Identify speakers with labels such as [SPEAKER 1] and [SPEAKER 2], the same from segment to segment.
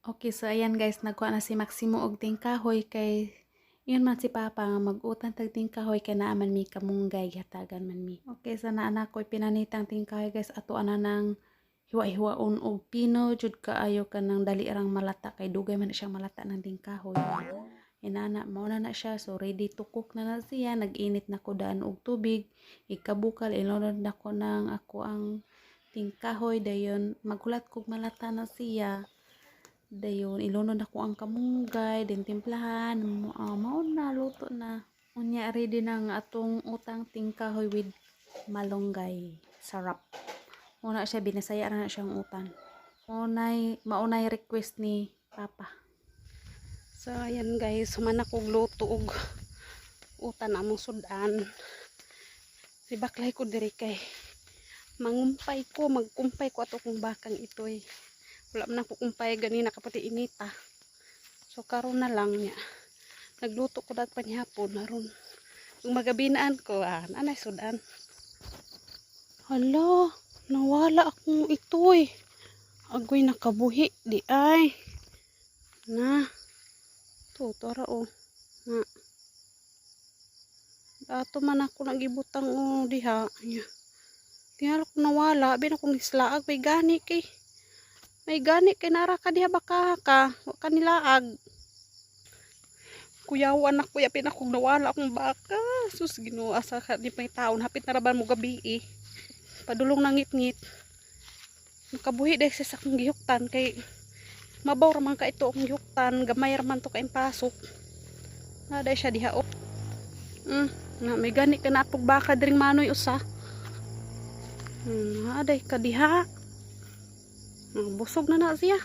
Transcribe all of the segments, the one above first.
[SPEAKER 1] Okay, so ayan guys, nagkuha na si Maximo og tingkahoy kay yun man si Papa nga mag-utang tag tingkahoy kay naa man mi kamunggay hatagan man mi. Okay, sa naa na ko pinanitang tingkahoy guys, ato ana nang hiwa-hiwaon og pino jud kaayo kanang dali rang malata kay dugay man siyang malata ng tingkahoy. Inana mao na siya, so ready to cook na siya. Nag-init na ko daan og tubig, ikabukal ilunod na ko ng ako ang tingkahoy dayon magulat kog malata na siya. Dayon ilunod ako ang kamunggay, din timplahan, mao na luto na. Unya ready na nga atong utang tingkahoy with malunggay. Sarap. Una siya binasaya na siyang utan. Maunay request ni Papa.
[SPEAKER 2] So ayan guys, human ako luto og utan among sudan. Si baklay ko diri kay magkumpay ko ato kong bakang itoy. Wala man ako kumpay ganina kapati inita. So karon na lang niya. Nagluto ko dag panihapon naron. Yung magabinaan ko, anay sudan. Hala, nawala akong itoy. Agoy nakabuhi di ay. Na. Tara oh. Na. Dato man ako nagibutang diha. Tingala ko nawala, bin akong islaag may gani kay nara ka diha baka ka, wa ka nilaag. Kuyawan ako yapin akong nawala akong baka. Sus Ginoo, asa ka di pay taon hapit na raban mo gabi eh. Padulong nangit-ngit. Nakabuhi dahil sa akong gihuktan kay mabaw raman ka ito akong gihuktan, gamay raman to ka pasok. Na dahil siya diha oh. Na may gani ka na atong baka diring manoy usa. Aday ka diha. Busog na siya.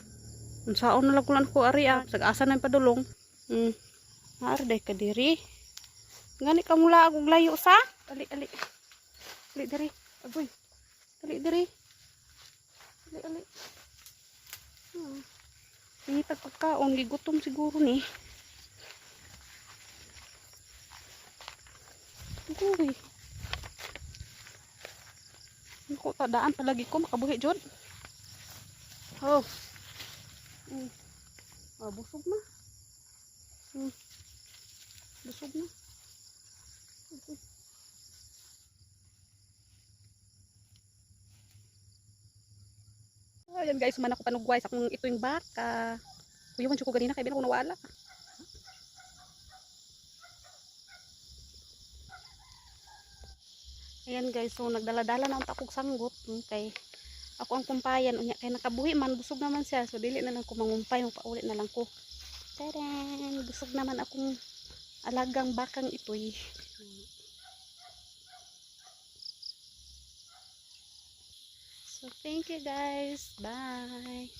[SPEAKER 2] Unsaon na lang kulan ko ari sag-asa na yung padulong. Aday ka diri. Gani ka mula og layo sa. Ali. Ali diri. Agoy. Ali diri. Ali. Ngitag pagkaon gigutom siguro ni. Agoy. Ako tadaan palagi ko makabuhi jud. Oh. Busog na. Busog na. Okay. Ayan guys, man ako panugway sa kung ito yung baka. Kuyawan ko ganina kay bin ako nawala. Ayan guys, so nagdala-dala na ang takog sanggot kay ako ang kumpayan unya kay nakabuhi man busog naman siya, so dili na lang ko mangumpay, magpaulit na lang ko. Taran, busog naman akong alagang bakang itoy. So thank you guys, bye.